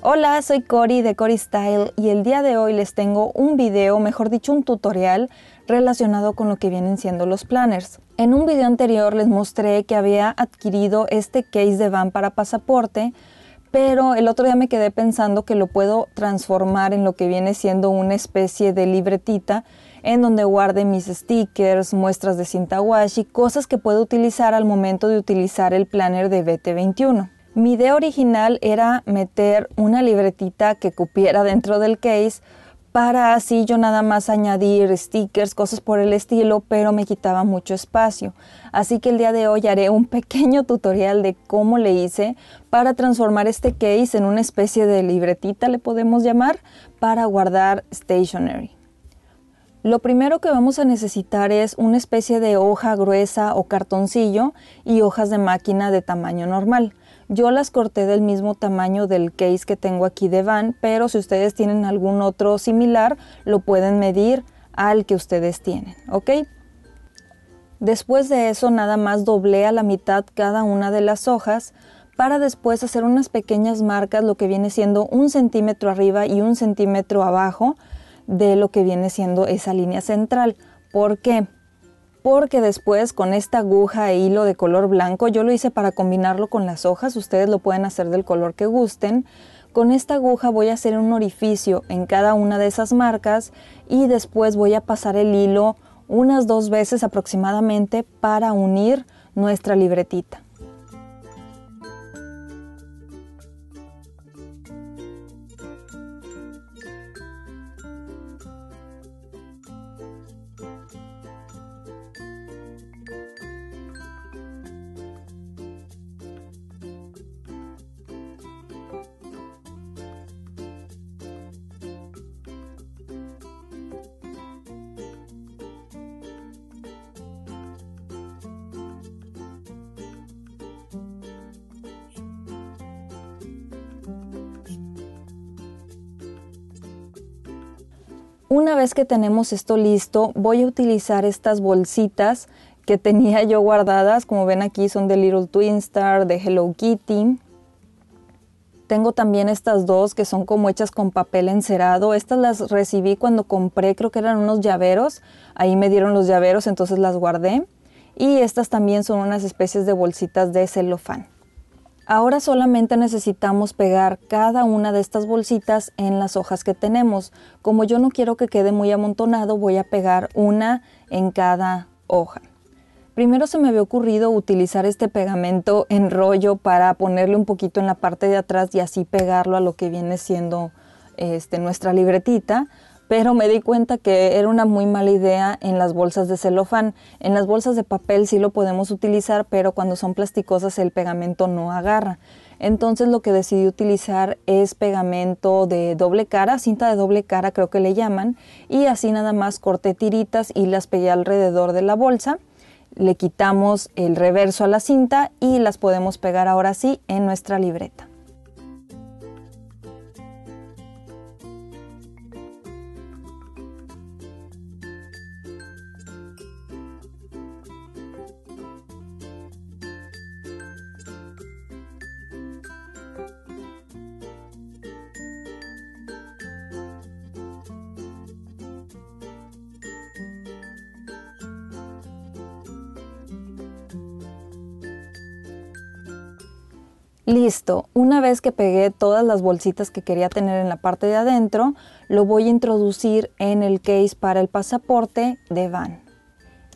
Hola, soy Cori de Cori Style y el día de hoy les tengo un video, mejor dicho un tutorial relacionado con lo que vienen siendo los planners. En un video anterior les mostré que había adquirido este case de van para pasaporte, pero el otro día me quedé pensando que lo puedo transformar en lo que viene siendo una especie de libretita en donde guarde mis stickers, muestras de cinta washi, cosas que puedo utilizar al momento de utilizar el planner de BT21. Mi idea original era meter una libretita que cupiera dentro del case para así yo nada más añadir stickers, cosas por el estilo, pero me quitaba mucho espacio. Así que el día de hoy haré un pequeño tutorial de cómo le hice para transformar este case en una especie de libretita, le podemos llamar, para guardar stationery. Lo primero que vamos a necesitar es una especie de hoja gruesa o cartoncillo y hojas de máquina de tamaño normal. Yo las corté del mismo tamaño del case que tengo aquí de van, pero si ustedes tienen algún otro similar, lo pueden medir al que ustedes tienen, ¿ok? Después de eso, nada más doblé a la mitad cada una de las hojas para después hacer unas pequeñas marcas, lo que viene siendo 1 centímetro arriba y 1 centímetro abajo de lo que viene siendo esa línea central. ¿Por qué? Porque después con esta aguja e hilo de color blanco, yo lo hice para combinarlo con las hojas, ustedes lo pueden hacer del color que gusten. Con esta aguja voy a hacer un orificio en cada una de esas marcas y después voy a pasar el hilo unas 2 veces aproximadamente para unir nuestra libretita. Una vez que tenemos esto listo, voy a utilizar estas bolsitas que tenía yo guardadas. Como ven aquí son de Little Twin Star, de Hello Kitty. Tengo también estas dos que son como hechas con papel encerado. Estas las recibí cuando compré, creo que eran unos llaveros. Ahí me dieron los llaveros, entonces las guardé. Y estas también son unas especies de bolsitas de celofán. Ahora solamente necesitamos pegar cada una de estas bolsitas en las hojas que tenemos. Como yo no quiero que quede muy amontonado, voy a pegar una en cada hoja. Primero se me había ocurrido utilizar este pegamento en rollo para ponerle un poquito en la parte de atrás y así pegarlo a lo que viene siendo nuestra libretita. Pero me di cuenta que era una muy mala idea en las bolsas de celofán. En las bolsas de papel sí lo podemos utilizar, pero cuando son plasticosas el pegamento no agarra. Entonces lo que decidí utilizar es pegamento de doble cara, cinta de doble cara creo que le llaman, y así nada más corté tiritas y las pegué alrededor de la bolsa. Le quitamos el reverso a la cinta y las podemos pegar ahora sí en nuestra libreta. Listo, una vez que pegué todas las bolsitas que quería tener en la parte de adentro, lo voy a introducir en el case para el pasaporte de van.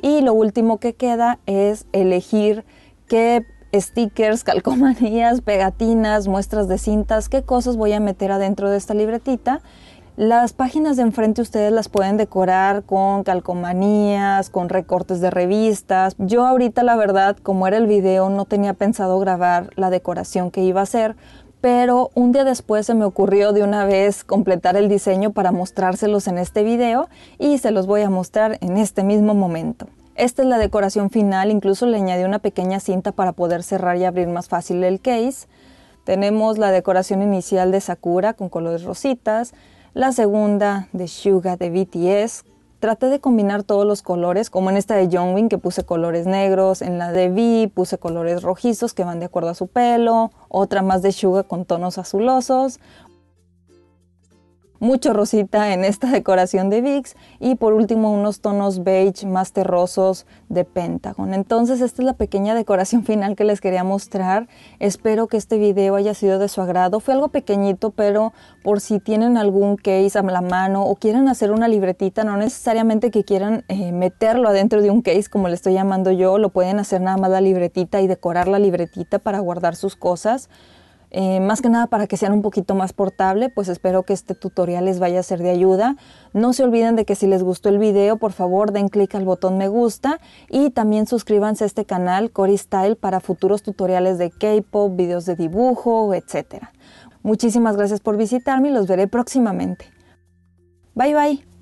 Y lo último que queda es elegir qué stickers, calcomanías, pegatinas, muestras de cintas, qué cosas voy a meter adentro de esta libretita. Las páginas de enfrente ustedes las pueden decorar con calcomanías, con recortes de revistas. Yo ahorita la verdad, como era el video, no tenía pensado grabar la decoración que iba a hacer, pero un día después se me ocurrió de una vez completar el diseño para mostrárselos en este video y se los voy a mostrar en este mismo momento. Esta es la decoración final, incluso le añadí una pequeña cinta para poder cerrar y abrir más fácil el case. Tenemos la decoración inicial de Sakura con colores rositas, la segunda de Suga de BTS. Traté de combinar todos los colores, como en esta de Jongwon que puse colores negros, en la de V puse colores rojizos que van de acuerdo a su pelo, otra más de Suga con tonos azulosos. mucho rosita en esta decoración de VIX y por último unos tonos beige más terrosos de Pentagon. Entonces esta es la pequeña decoración final que les quería mostrar. Espero que este video haya sido de su agrado. Fue algo pequeñito, pero por si tienen algún case a la mano o quieren hacer una libretita, no necesariamente que quieran meterlo adentro de un case como le estoy llamando yo, lo pueden hacer nada más la libretita y decorar la libretita para guardar sus cosas. Más que nada para que sean un poquito más portable, pues espero que este tutorial les vaya a ser de ayuda. No se olviden de que si les gustó el video, por favor den clic al botón me gusta y también suscríbanse a este canal Cori Style para futuros tutoriales de K-pop, videos de dibujo, etc. Muchísimas gracias por visitarme y los veré próximamente. Bye bye.